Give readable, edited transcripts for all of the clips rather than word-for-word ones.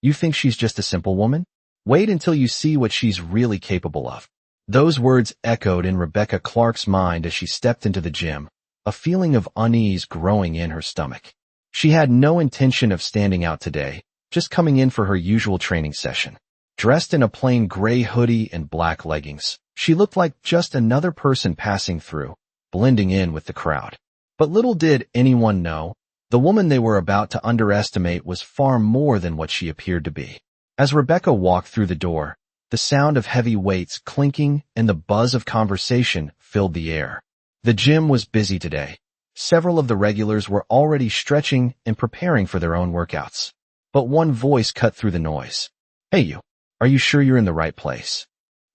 You think she's just a simple woman? Wait until you see what she's really capable of. Those words echoed in Rebecca Clark's mind as she stepped into the gym, a feeling of unease growing in her stomach. She had no intention of standing out today, just coming in for her usual training session. Dressed in a plain gray hoodie and black leggings, she looked like just another person passing through, blending in with the crowd. But little did anyone know, the woman they were about to underestimate was far more than what she appeared to be. As Rebecca walked through the door, the sound of heavy weights clinking and the buzz of conversation filled the air. The gym was busy today. Several of the regulars were already stretching and preparing for their own workouts. But one voice cut through the noise. "Hey you, are you sure you're in the right place?"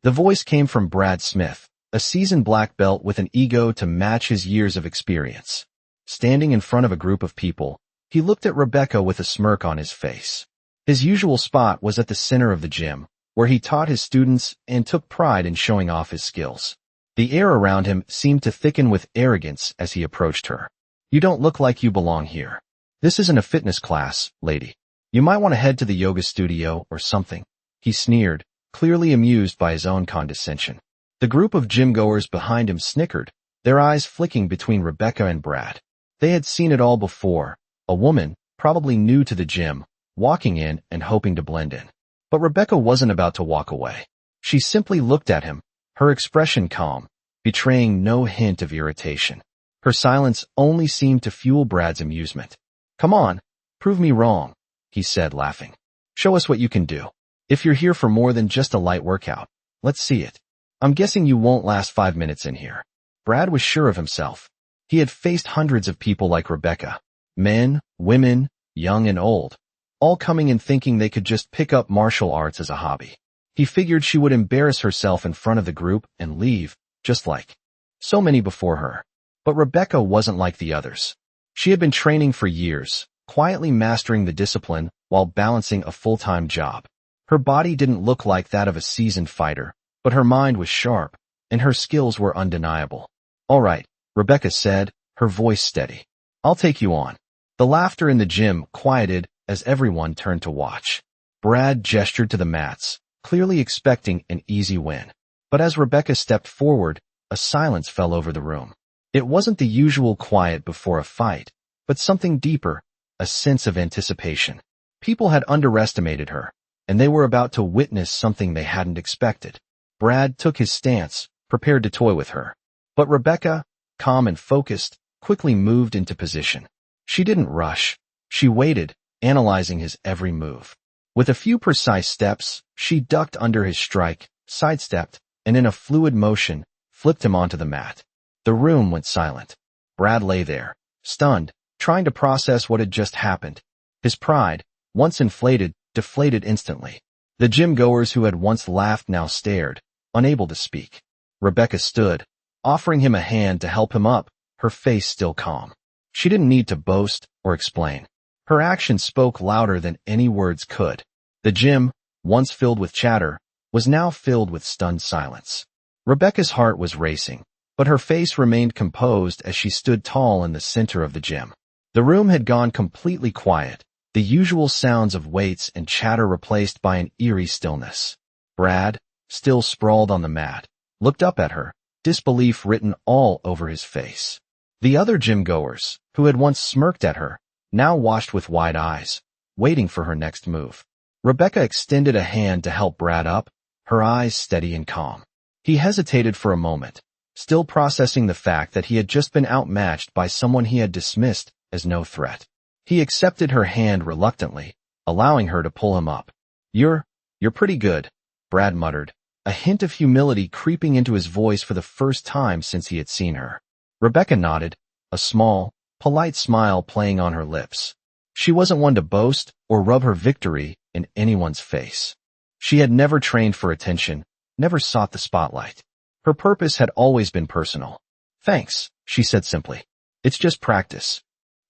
The voice came from Brad Smith, a seasoned black belt with an ego to match his years of experience. Standing in front of a group of people, he looked at Rebecca with a smirk on his face. His usual spot was at the center of the gym, where he taught his students and took pride in showing off his skills. The air around him seemed to thicken with arrogance as he approached her. "You don't look like you belong here. This isn't a fitness class, lady. You might want to head to the yoga studio or something," he sneered, clearly amused by his own condescension. The group of gym-goers behind him snickered, their eyes flicking between Rebecca and Brad. They had seen it all before, a woman, probably new to the gym, walking in and hoping to blend in. But Rebecca wasn't about to walk away. She simply looked at him, her expression calm, betraying no hint of irritation. Her silence only seemed to fuel Brad's amusement. "Come on, prove me wrong," he said, laughing. "Show us what you can do. If you're here for more than just a light workout, let's see it. I'm guessing you won't last 5 minutes in here." Brad was sure of himself. He had faced hundreds of people like Rebecca, men, women, young and old, all coming in thinking they could just pick up martial arts as a hobby. He figured she would embarrass herself in front of the group and leave, just like so many before her. But Rebecca wasn't like the others. She had been training for years, quietly mastering the discipline while balancing a full-time job. Her body didn't look like that of a seasoned fighter, but her mind was sharp, and her skills were undeniable. "All right," Rebecca said, her voice steady. "I'll take you on." The laughter in the gym quieted as everyone turned to watch. Brad gestured to the mats, clearly expecting an easy win. But as Rebecca stepped forward, a silence fell over the room. It wasn't the usual quiet before a fight, but something deeper, a sense of anticipation. People had underestimated her, and they were about to witness something they hadn't expected. Brad took his stance, prepared to toy with her. But Rebecca, calm and focused, quickly moved into position. She didn't rush. She waited, analyzing his every move. With a few precise steps, she ducked under his strike, sidestepped, and in a fluid motion, flipped him onto the mat. The room went silent. Brad lay there, stunned, trying to process what had just happened. His pride, once inflated, deflated instantly. The gym-goers who had once laughed now stared, unable to speak. Rebecca stood, offering him a hand to help him up, her face still calm. She didn't need to boast or explain. Her actions spoke louder than any words could. The gym, once filled with chatter, was now filled with stunned silence. Rebecca's heart was racing, but her face remained composed as she stood tall in the center of the gym. The room had gone completely quiet, the usual sounds of weights and chatter replaced by an eerie stillness. Brad, still sprawled on the mat, looked up at her, disbelief written all over his face. The other gym-goers, who had once smirked at her, now watched with wide eyes, waiting for her next move. Rebecca extended a hand to help Brad up, her eyes steady and calm. He hesitated for a moment, still processing the fact that he had just been outmatched by someone he had dismissed as no threat. He accepted her hand reluctantly, allowing her to pull him up. You're pretty good," Brad muttered, a hint of humility creeping into his voice for the first time since he had seen her. Rebecca nodded, a small, polite smile playing on her lips. She wasn't one to boast or rub her victory in anyone's face. She had never trained for attention, never sought the spotlight. Her purpose had always been personal. "Thanks," she said simply. "It's just practice."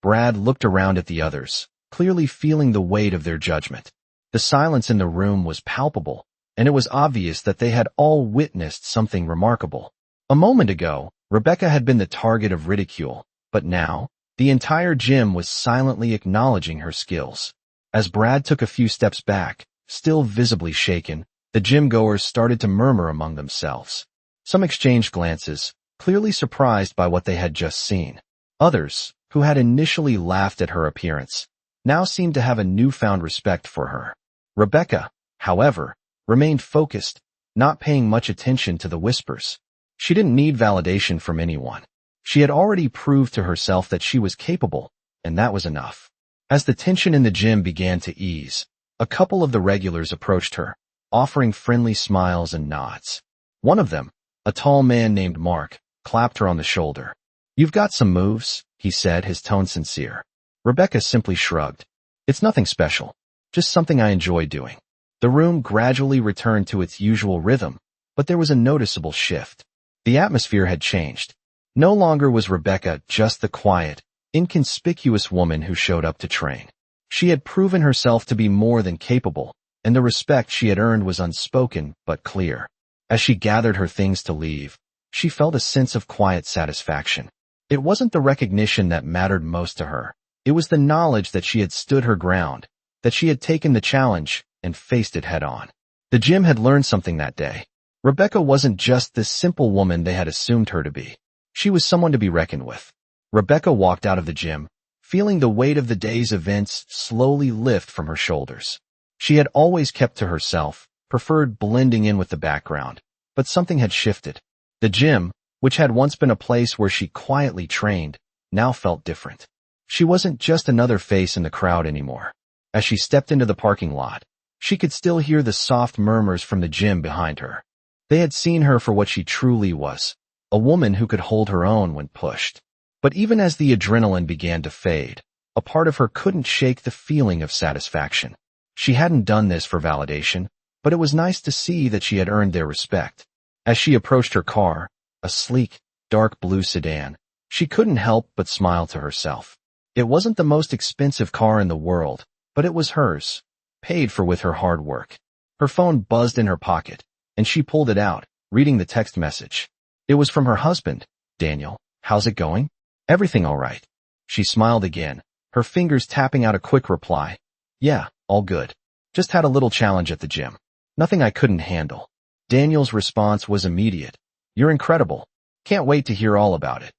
Brad looked around at the others, clearly feeling the weight of their judgment. The silence in the room was palpable, and it was obvious that they had all witnessed something remarkable. A moment ago, Rebecca had been the target of ridicule, but now, the entire gym was silently acknowledging her skills. As Brad took a few steps back, still visibly shaken, the gym-goers started to murmur among themselves. Some exchanged glances, clearly surprised by what they had just seen. Others, who had initially laughed at her appearance, now seemed to have a newfound respect for her. Rebecca, however, remained focused, not paying much attention to the whispers. She didn't need validation from anyone. She had already proved to herself that she was capable, and that was enough. As the tension in the gym began to ease, a couple of the regulars approached her, offering friendly smiles and nods. One of them, a tall man named Mark, clapped her on the shoulder. "You've got some moves," he said, his tone sincere. Rebecca simply shrugged. "It's nothing special, just something I enjoy doing." The room gradually returned to its usual rhythm, but there was a noticeable shift. The atmosphere had changed. No longer was Rebecca just the quiet, inconspicuous woman who showed up to train. She had proven herself to be more than capable, and the respect she had earned was unspoken but clear. As she gathered her things to leave, she felt a sense of quiet satisfaction. It wasn't the recognition that mattered most to her. It was the knowledge that she had stood her ground, that she had taken the challenge and faced it head-on. The gym had learned something that day. Rebecca wasn't just the simple woman they had assumed her to be. She was someone to be reckoned with. Rebecca walked out of the gym, feeling the weight of the day's events slowly lift from her shoulders. She had always kept to herself, preferred blending in with the background, but something had shifted. The gym, which had once been a place where she quietly trained, now felt different. She wasn't just another face in the crowd anymore. As she stepped into the parking lot, she could still hear the soft murmurs from the gym behind her. They had seen her for what she truly was, a woman who could hold her own when pushed. But even as the adrenaline began to fade, a part of her couldn't shake the feeling of satisfaction. She hadn't done this for validation, but it was nice to see that she had earned their respect. As she approached her car, a sleek, dark blue sedan, she couldn't help but smile to herself. It wasn't the most expensive car in the world, but it was hers, paid for with her hard work. Her phone buzzed in her pocket, and she pulled it out, reading the text message. It was from her husband. "Daniel, how's it going? Everything all right?" She smiled again, her fingers tapping out a quick reply. "Yeah, all good. Just had a little challenge at the gym. Nothing I couldn't handle." Daniel's response was immediate. "You're incredible. Can't wait to hear all about it."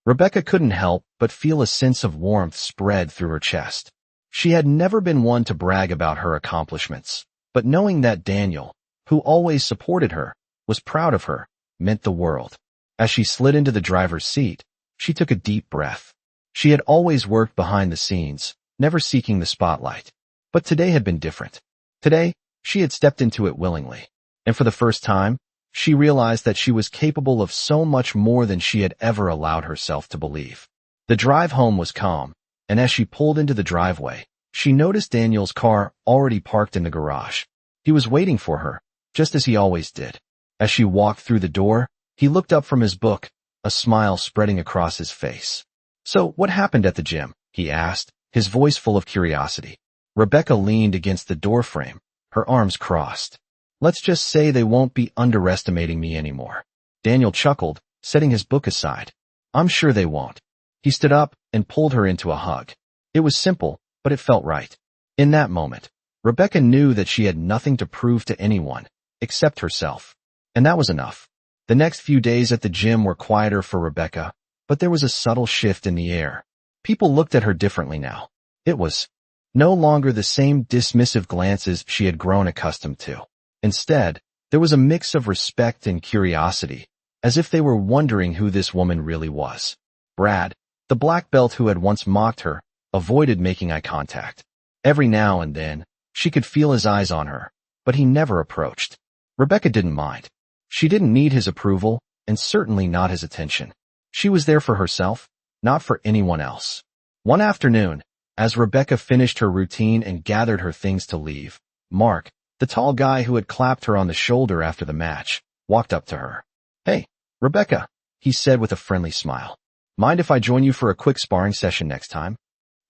Rebecca couldn't help but feel a sense of warmth spread through her chest. She had never been one to brag about her accomplishments, but knowing that Daniel, who always supported her, was proud of her, meant the world. As she slid into the driver's seat, she took a deep breath. She had always worked behind the scenes, never seeking the spotlight. But today had been different. Today, she had stepped into it willingly. And for the first time, she realized that she was capable of so much more than she had ever allowed herself to believe. The drive home was calm, and as she pulled into the driveway, she noticed Daniel's car already parked in the garage. He was waiting for her, just as he always did. As she walked through the door, he looked up from his book, a smile spreading across his face. "So, what happened at the gym?" he asked, his voice full of curiosity. Rebecca leaned against the doorframe, her arms crossed. "Let's just say they won't be underestimating me anymore." Daniel chuckled, setting his book aside. "I'm sure they won't." He stood up and pulled her into a hug. It was simple, but it felt right. In that moment, Rebecca knew that she had nothing to prove to anyone, except herself. And that was enough. The next few days at the gym were quieter for Rebecca, but there was a subtle shift in the air. People looked at her differently now. It was no longer the same dismissive glances she had grown accustomed to. Instead, there was a mix of respect and curiosity, as if they were wondering who this woman really was. Brad, the black belt who had once mocked her, avoided making eye contact. Every now and then, she could feel his eyes on her, but he never approached. Rebecca didn't mind. She didn't need his approval, and certainly not his attention. She was there for herself, not for anyone else. One afternoon, as Rebecca finished her routine and gathered her things to leave, Mark, the tall guy who had clapped her on the shoulder after the match, walked up to her. "Hey, Rebecca," he said with a friendly smile. "Mind if I join you for a quick sparring session next time?"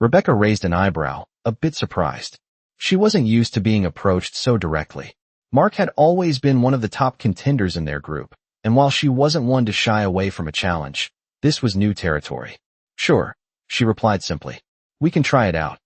Rebecca raised an eyebrow, a bit surprised. She wasn't used to being approached so directly. Mark had always been one of the top contenders in their group, and while she wasn't one to shy away from a challenge, this was new territory. "Sure," she replied simply. "We can try it out."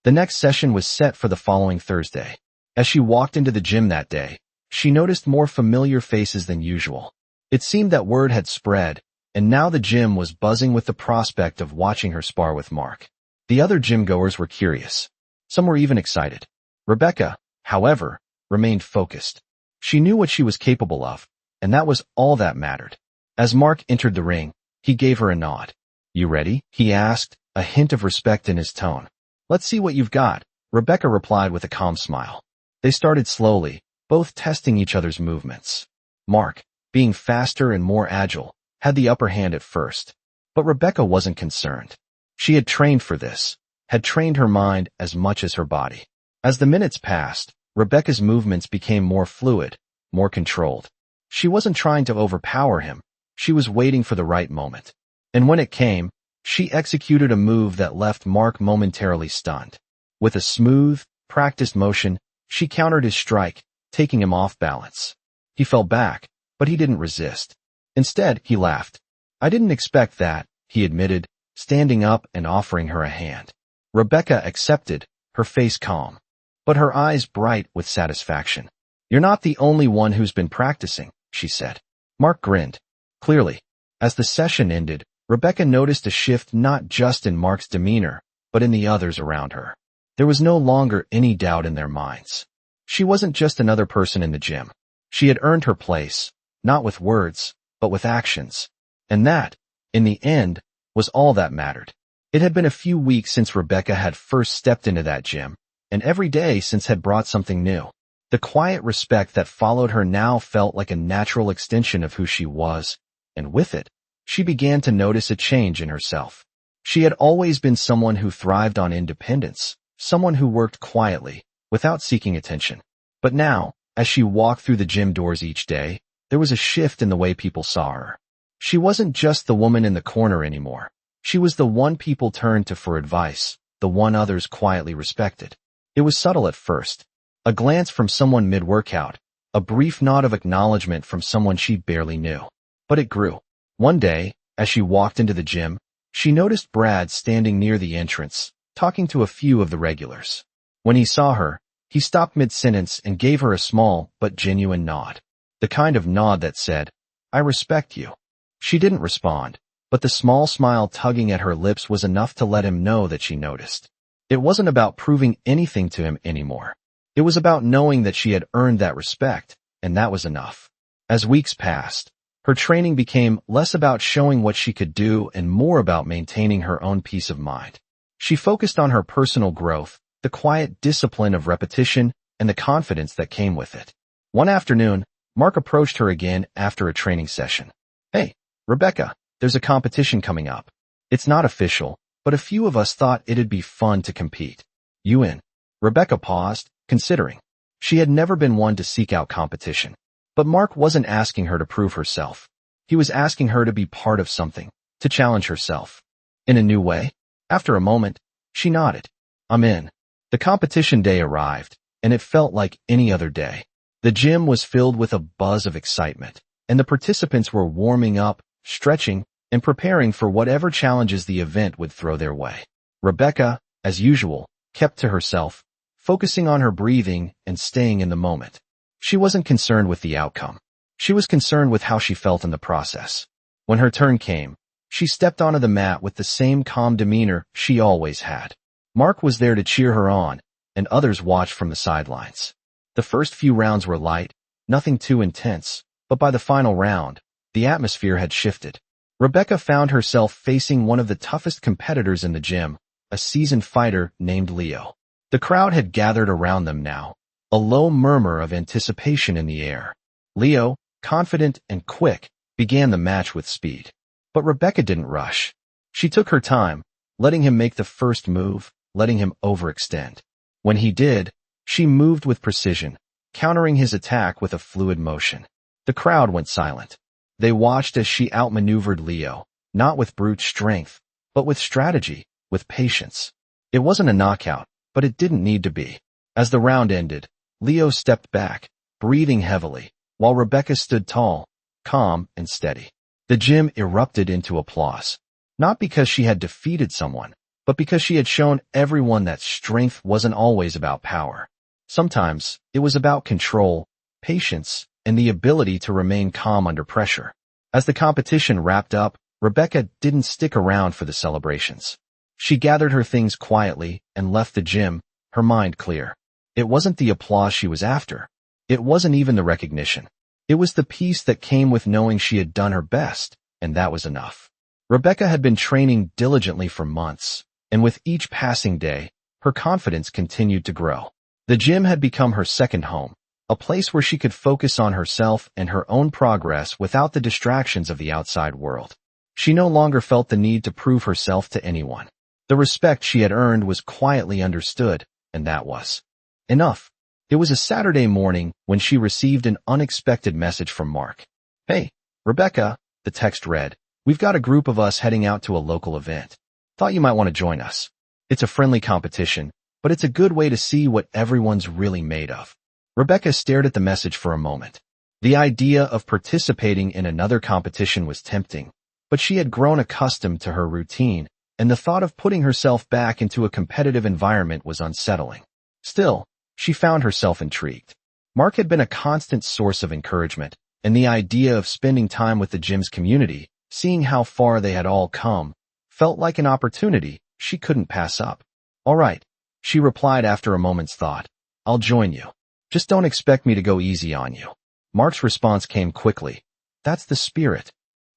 The next session was set for the following Thursday. As she walked into the gym that day, she noticed more familiar faces than usual. It seemed that word had spread, and now the gym was buzzing with the prospect of watching her spar with Mark. The other gym-goers were curious. Some were even excited. Rebecca, however, remained focused. She knew what she was capable of, and that was all that mattered. As Mark entered the ring, he gave her a nod. "You ready?" he asked, a hint of respect in his tone. "Let's see what you've got," Rebecca replied with a calm smile. They started slowly, both testing each other's movements. Mark, being faster and more agile, had the upper hand at first. But Rebecca wasn't concerned. She had trained for this, had trained her mind as much as her body. As the minutes passed, Rebecca's movements became more fluid, more controlled. She wasn't trying to overpower him. She was waiting for the right moment. And when it came, she executed a move that left Mark momentarily stunned. With a smooth, practiced motion, she countered his strike, taking him off balance. He fell back, but he didn't resist. Instead, he laughed. "I didn't expect that," he admitted, standing up and offering her a hand. Rebecca accepted, her face calm, but her eyes bright with satisfaction. "You're not the only one who's been practicing," she said. Mark grinned. Clearly, as the session ended, Rebecca noticed a shift not just in Mark's demeanor, but in the others around her. There was no longer any doubt in their minds. She wasn't just another person in the gym. She had earned her place, not with words, but with actions. And that, in the end, was all that mattered. It had been a few weeks since Rebecca had first stepped into that gym, and every day since had brought something new. The quiet respect that followed her now felt like a natural extension of who she was, and with it, she began to notice a change in herself. She had always been someone who thrived on independence, someone who worked quietly, without seeking attention. But now, as she walked through the gym doors each day, there was a shift in the way people saw her. She wasn't just the woman in the corner anymore. She was the one people turned to for advice, the one others quietly respected. It was subtle at first. A glance from someone mid-workout, a brief nod of acknowledgement from someone she barely knew. But it grew. One day, as she walked into the gym, she noticed Brad standing near the entrance, talking to a few of the regulars. When he saw her, he stopped mid-sentence and gave her a small but genuine nod. The kind of nod that said, "I respect you." She didn't respond, but the small smile tugging at her lips was enough to let him know that she noticed. It wasn't about proving anything to him anymore. It was about knowing that she had earned that respect, and that was enough. As weeks passed, her training became less about showing what she could do and more about maintaining her own peace of mind. She focused on her personal growth, the quiet discipline of repetition, and the confidence that came with it. One afternoon, Mark approached her again after a training session. "Hey, Rebecca, there's a competition coming up. It's not official, but a few of us thought it'd be fun to compete. You in?" Rebecca paused, considering. She had never been one to seek out competition. But Mark wasn't asking her to prove herself. He was asking her to be part of something, to challenge herself. In a new way? After a moment, she nodded. "I'm in." The competition day arrived, and it felt like any other day. The gym was filled with a buzz of excitement, and the participants were warming up, stretching, and preparing for whatever challenges the event would throw their way. Rebecca, as usual, kept to herself, focusing on her breathing and staying in the moment. She wasn't concerned with the outcome. She was concerned with how she felt in the process. When her turn came, she stepped onto the mat with the same calm demeanor she always had. Mark was there to cheer her on, and others watched from the sidelines. The first few rounds were light, nothing too intense, but by the final round, the atmosphere had shifted. Rebecca found herself facing one of the toughest competitors in the gym, a seasoned fighter named Leo. The crowd had gathered around them now, a low murmur of anticipation in the air. Leo, confident and quick, began the match with speed. But Rebecca didn't rush. She took her time, letting him make the first move, letting him overextend. When he did, she moved with precision, countering his attack with a fluid motion. The crowd went silent. They watched as she outmaneuvered Leo, not with brute strength, but with strategy, with patience. It wasn't a knockout, but it didn't need to be. As the round ended, Leo stepped back, breathing heavily, while Rebecca stood tall, calm, and steady. The gym erupted into applause. Not because she had defeated someone, but because she had shown everyone that strength wasn't always about power. Sometimes, it was about control, patience, and the ability to remain calm under pressure. As the competition wrapped up, Rebecca didn't stick around for the celebrations. She gathered her things quietly and left the gym, her mind clear. It wasn't the applause she was after. It wasn't even the recognition. It was the peace that came with knowing she had done her best, and that was enough. Rebecca had been training diligently for months, and with each passing day, her confidence continued to grow. The gym had become her second home, a place where she could focus on herself and her own progress without the distractions of the outside world. She no longer felt the need to prove herself to anyone. The respect she had earned was quietly understood, and that was enough. It was a Saturday morning when she received an unexpected message from Mark. "Hey, Rebecca," the text read, "we've got a group of us heading out to a local event. Thought you might want to join us. It's a friendly competition, but it's a good way to see what everyone's really made of." Rebecca stared at the message for a moment. The idea of participating in another competition was tempting, but she had grown accustomed to her routine, and the thought of putting herself back into a competitive environment was unsettling. Still, she found herself intrigued. Mark had been a constant source of encouragement, and the idea of spending time with the gym's community, seeing how far they had all come, felt like an opportunity she couldn't pass up. "All right," she replied after a moment's thought. "I'll join you. Just don't expect me to go easy on you." Mark's response came quickly. "That's the spirit."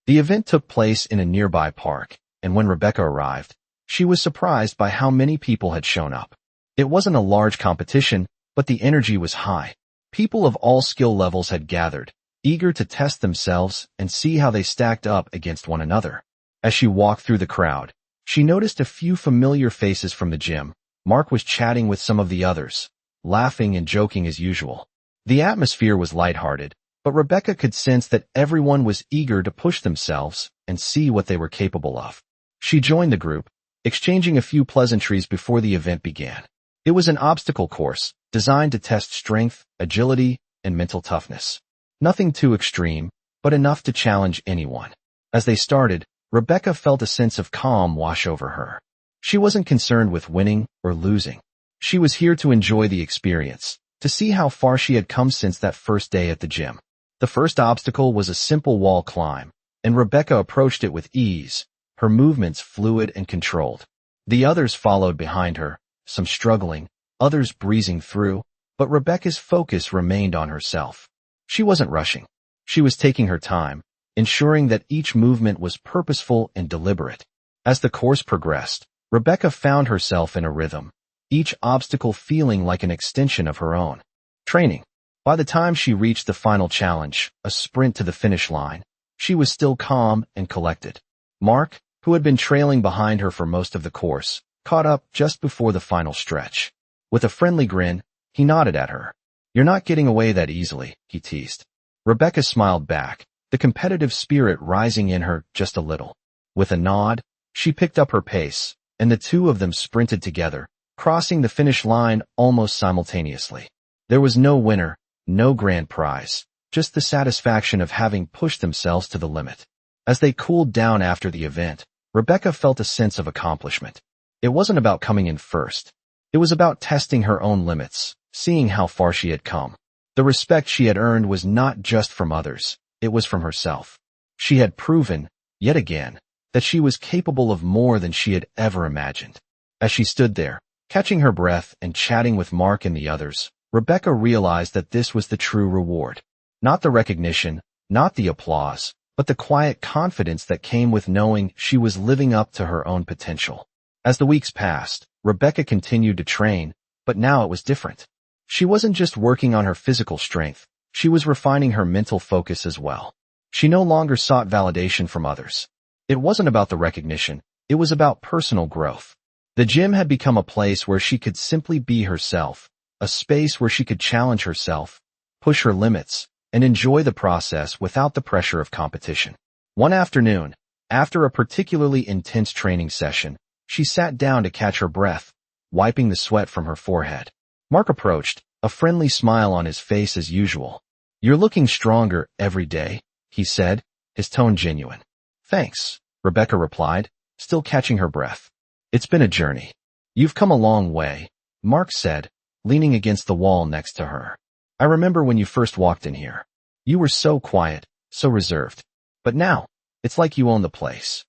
The event took place in a nearby park, and when Rebecca arrived, she was surprised by how many people had shown up. It wasn't a large competition, but the energy was high. People of all skill levels had gathered, eager to test themselves and see how they stacked up against one another. As she walked through the crowd, she noticed a few familiar faces from the gym. Mark was chatting with some of the others, laughing and joking as usual. The atmosphere was lighthearted, but Rebecca could sense that everyone was eager to push themselves and see what they were capable of. She joined the group, exchanging a few pleasantries before the event began. It was an obstacle course, designed to test strength, agility, and mental toughness. Nothing too extreme, but enough to challenge anyone. As they started, Rebecca felt a sense of calm wash over her. She wasn't concerned with winning or losing. She was here to enjoy the experience, to see how far she had come since that first day at the gym. The first obstacle was a simple wall climb, and Rebecca approached it with ease, her movements fluid and controlled. The others followed behind her, some struggling, others breezing through, but Rebecca's focus remained on herself. She wasn't rushing. She was taking her time, ensuring that each movement was purposeful and deliberate. As the course progressed, Rebecca found herself in a rhythm, each obstacle feeling like an extension of her own training. By the time she reached the final challenge, a sprint to the finish line, she was still calm and collected. Mark, who had been trailing behind her for most of the course, caught up just before the final stretch. With a friendly grin, he nodded at her. "You're not getting away that easily," he teased. Rebecca smiled back, the competitive spirit rising in her just a little. With a nod, she picked up her pace, and the two of them sprinted together, crossing the finish line almost simultaneously. There was no winner, no grand prize, just the satisfaction of having pushed themselves to the limit. As they cooled down after the event, Rebecca felt a sense of accomplishment. It wasn't about coming in first. It was about testing her own limits, seeing how far she had come. The respect she had earned was not just from others, it was from herself. She had proven, yet again, that she was capable of more than she had ever imagined. As she stood there, catching her breath and chatting with Mark and the others, Rebecca realized that this was the true reward. Not the recognition, not the applause, but the quiet confidence that came with knowing she was living up to her own potential. As the weeks passed, Rebecca continued to train, but now it was different. She wasn't just working on her physical strength, she was refining her mental focus as well. She no longer sought validation from others. It wasn't about the recognition, it was about personal growth. The gym had become a place where she could simply be herself, a space where she could challenge herself, push her limits, and enjoy the process without the pressure of competition. One afternoon, after a particularly intense training session, she sat down to catch her breath, wiping the sweat from her forehead. Mark approached, a friendly smile on his face as usual. "You're looking stronger every day," he said, his tone genuine. "Thanks," Rebecca replied, still catching her breath. It's been a journey. You've come a long way, Mark said, leaning against the wall next to her. I remember when you first walked in here. You were so quiet, so reserved. But now, it's like you own the place.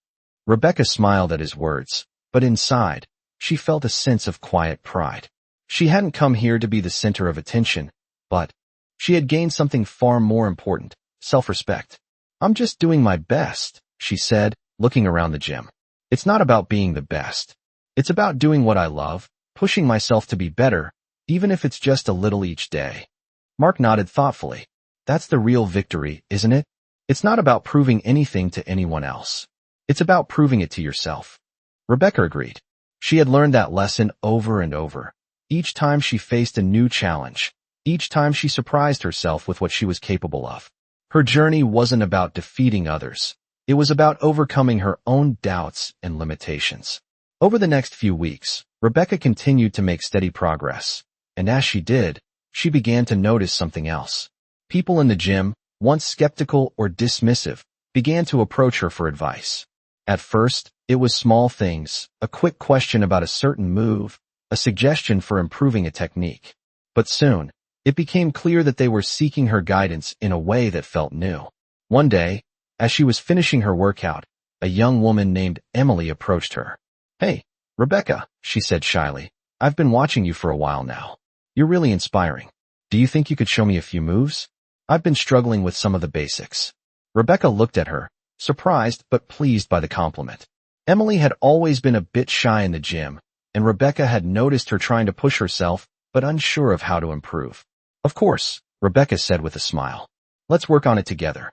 Rebecca smiled at his words, but inside, she felt a sense of quiet pride. She hadn't come here to be the center of attention, but she had gained something far more important, self-respect. I'm just doing my best, she said, looking around the gym. It's not about being the best. It's about doing what I love, pushing myself to be better, even if it's just a little each day. Mark nodded thoughtfully. That's the real victory, isn't it? It's not about proving anything to anyone else. It's about proving it to yourself. Rebecca agreed. She had learned that lesson over and over. Each time she faced a new challenge, each time she surprised herself with what she was capable of. Her journey wasn't about defeating others. It was about overcoming her own doubts and limitations. Over the next few weeks, Rebecca continued to make steady progress, and as she did, she began to notice something else. People in the gym, once skeptical or dismissive, began to approach her for advice. At first, it was small things, a quick question about a certain move, a suggestion for improving a technique. But soon, it became clear that they were seeking her guidance in a way that felt new. One day, as she was finishing her workout, a young woman named Emily approached her. Hey, Rebecca, she said shyly. I've been watching you for a while now. You're really inspiring. Do you think you could show me a few moves? I've been struggling with some of the basics. Rebecca looked at her, surprised but pleased by the compliment. Emily had always been a bit shy in the gym, and Rebecca had noticed her trying to push herself but unsure of how to improve. Of course, Rebecca said with a smile. Let's work on it together.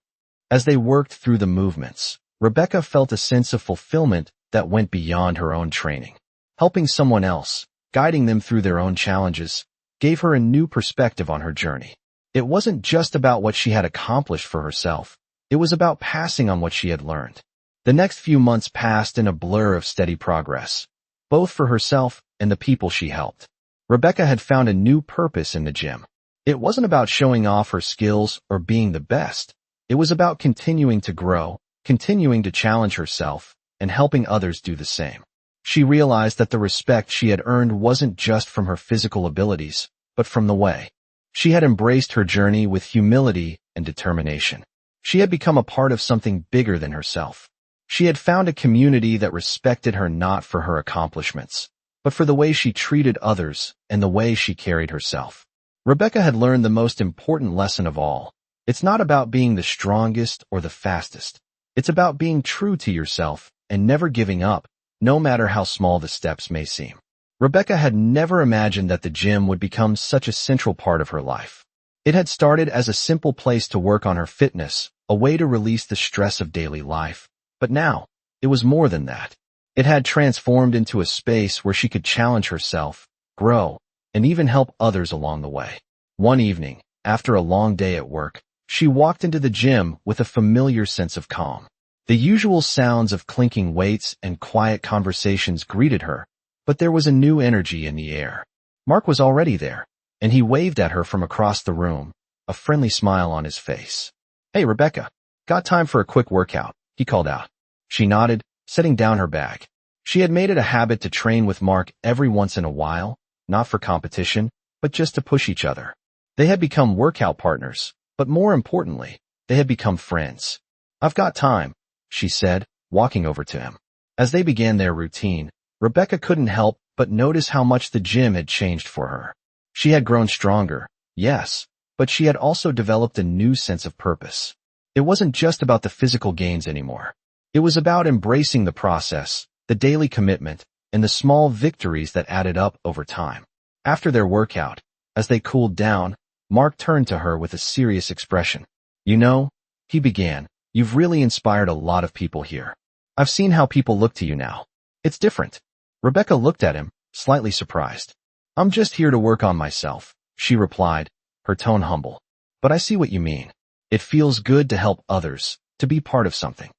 As they worked through the movements, Rebecca felt a sense of fulfillment that went beyond her own training. Helping someone else, guiding them through their own challenges, gave her a new perspective on her journey. It wasn't just about what she had accomplished for herself. It was about passing on what she had learned. The next few months passed in a blur of steady progress, both for herself and the people she helped. Rebecca had found a new purpose in the gym. It wasn't about showing off her skills or being the best. It was about continuing to grow, continuing to challenge herself, and helping others do the same. She realized that the respect she had earned wasn't just from her physical abilities, but from the way she had embraced her journey with humility and determination. She had become a part of something bigger than herself. She had found a community that respected her not for her accomplishments, but for the way she treated others and the way she carried herself. Rebecca had learned the most important lesson of all. It's not about being the strongest or the fastest. It's about being true to yourself and never giving up, no matter how small the steps may seem. Rebecca had never imagined that the gym would become such a central part of her life. It had started as a simple place to work on her fitness, a way to release the stress of daily life. But now, it was more than that. It had transformed into a space where she could challenge herself, grow, and even help others along the way. One evening, after a long day at work, she walked into the gym with a familiar sense of calm. The usual sounds of clinking weights and quiet conversations greeted her, but there was a new energy in the air. Mark was already there, and he waved at her from across the room, a friendly smile on his face. Hey, Rebecca, got time for a quick workout, he called out. She nodded, setting down her bag. She had made it a habit to train with Mark every once in a while, not for competition, but just to push each other. They had become workout partners, but more importantly, they had become friends. I've got time, she said, walking over to him. As they began their routine, Rebecca couldn't help but notice how much the gym had changed for her. She had grown stronger, yes, but she had also developed a new sense of purpose. It wasn't just about the physical gains anymore. It was about embracing the process, the daily commitment, and the small victories that added up over time. After their workout, as they cooled down, Mark turned to her with a serious expression. You know, he began, you've really inspired a lot of people here. I've seen how people look to you now. It's different. Rebecca looked at him, slightly surprised. I'm just here to work on myself, she replied, her tone humble. But I see what you mean. It feels good to help others, to be part of something.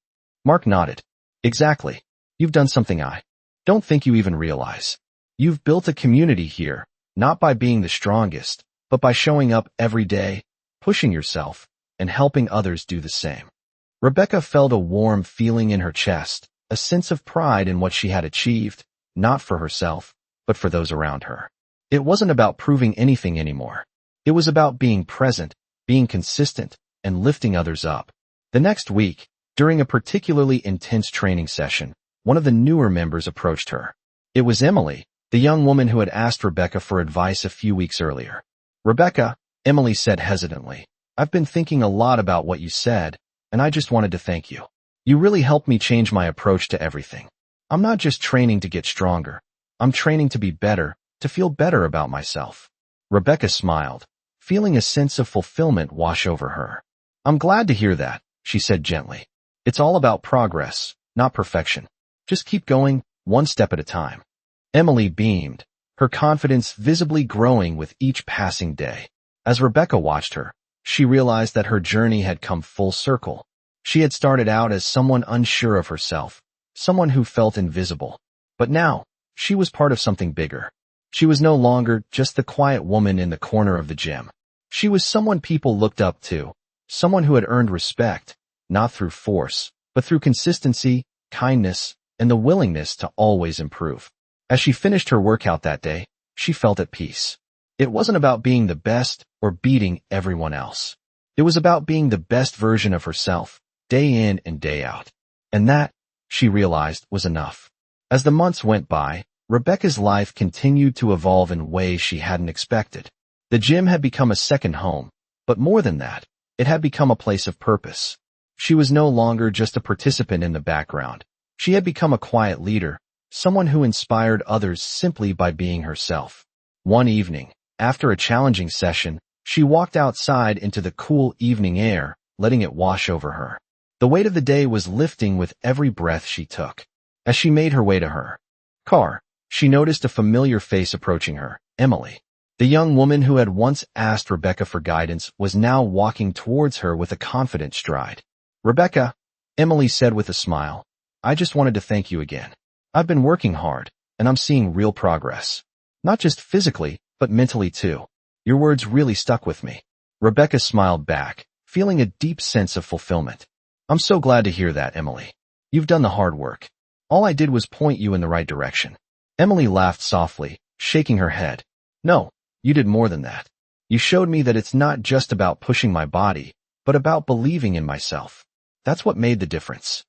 Mark nodded. Exactly. You've done something I don't think you even realize. You've built a community here, not by being the strongest, but by showing up every day, pushing yourself, and helping others do the same. Rebecca felt a warm feeling in her chest, a sense of pride in what she had achieved, not for herself, but for those around her. It wasn't about proving anything anymore. It was about being present, being consistent, and lifting others up. The next week, during a particularly intense training session, one of the newer members approached her. It was Emily, the young woman who had asked Rebecca for advice a few weeks earlier. "Rebecca," Emily said hesitantly, "I've been thinking a lot about what you said, and I just wanted to thank you. You really helped me change my approach to everything. I'm not just training to get stronger. I'm training to be better, to feel better about myself." Rebecca smiled, feeling a sense of fulfillment wash over her. "I'm glad to hear that," she said gently. "It's all about progress, not perfection. Just keep going, one step at a time." Emily beamed, her confidence visibly growing with each passing day. As Rebecca watched her, she realized that her journey had come full circle. She had started out as someone unsure of herself, someone who felt invisible. But now, she was part of something bigger. She was no longer just the quiet woman in the corner of the gym. She was someone people looked up to, someone who had earned respect, not through force, but through consistency, kindness, and the willingness to always improve. As she finished her workout that day, she felt at peace. It wasn't about being the best or beating everyone else. It was about being the best version of herself, day in and day out. And that, she realized, was enough. As the months went by, Rebecca's life continued to evolve in ways she hadn't expected. The gym had become a second home, but more than that, it had become a place of purpose. She was no longer just a participant in the background. She had become a quiet leader, someone who inspired others simply by being herself. One evening, after a challenging session, she walked outside into the cool evening air, letting it wash over her. The weight of the day was lifting with every breath she took. As she made her way to her car, she noticed a familiar face approaching her, Emily. The young woman who had once asked Rebecca for guidance was now walking towards her with a confident stride. "Rebecca," Emily said with a smile, "I just wanted to thank you again. I've been working hard, and I'm seeing real progress. Not just physically, but mentally too. Your words really stuck with me." Rebecca smiled back, feeling a deep sense of fulfillment. "I'm so glad to hear that, Emily. You've done the hard work. All I did was point you in the right direction." Emily laughed softly, shaking her head. "No, you did more than that. You showed me that it's not just about pushing my body, but about believing in myself. That's what made the difference."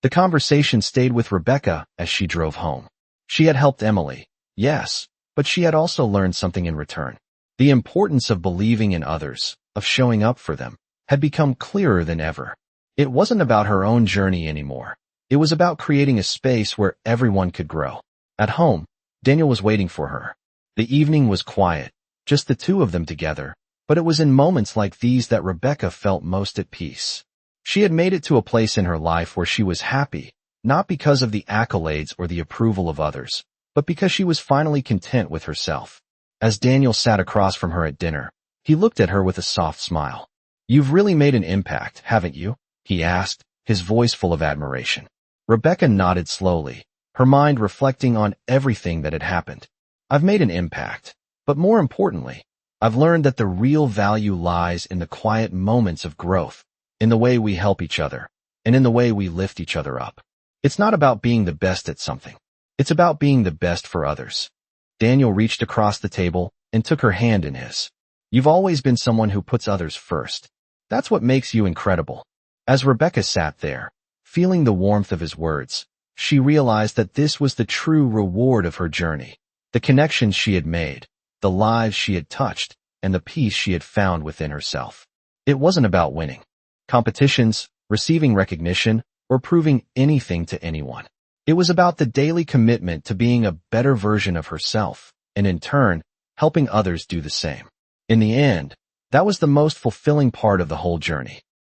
The conversation stayed with Rebecca as she drove home. She had helped Emily, yes, but she had also learned something in return. The importance of believing in others, of showing up for them, had become clearer than ever. It wasn't about her own journey anymore. It was about creating a space where everyone could grow. At home, Daniel was waiting for her. The evening was quiet, just the two of them together, but it was in moments like these that Rebecca felt most at peace. She had made it to a place in her life where she was happy, not because of the accolades or the approval of others, but because she was finally content with herself. As Daniel sat across from her at dinner, he looked at her with a soft smile. "You've really made an impact, haven't you?" he asked, his voice full of admiration. Rebecca nodded slowly, her mind reflecting on everything that had happened. "I've made an impact, but more importantly, I've learned that the real value lies in the quiet moments of growth, in the way we help each other, and in the way we lift each other up. It's not about being the best at something. It's about being the best for others." Daniel reached across the table and took her hand in his. "You've always been someone who puts others first. That's what makes you incredible." As Rebecca sat there, feeling the warmth of his words, she realized that this was the true reward of her journey. The connections she had made, the lives she had touched, and the peace she had found within herself. It wasn't about winning competitions, receiving recognition, or proving anything to anyone. It was about the daily commitment to being a better version of herself, and in turn, helping others do the same. In the end, that was the most fulfilling part of the whole journey.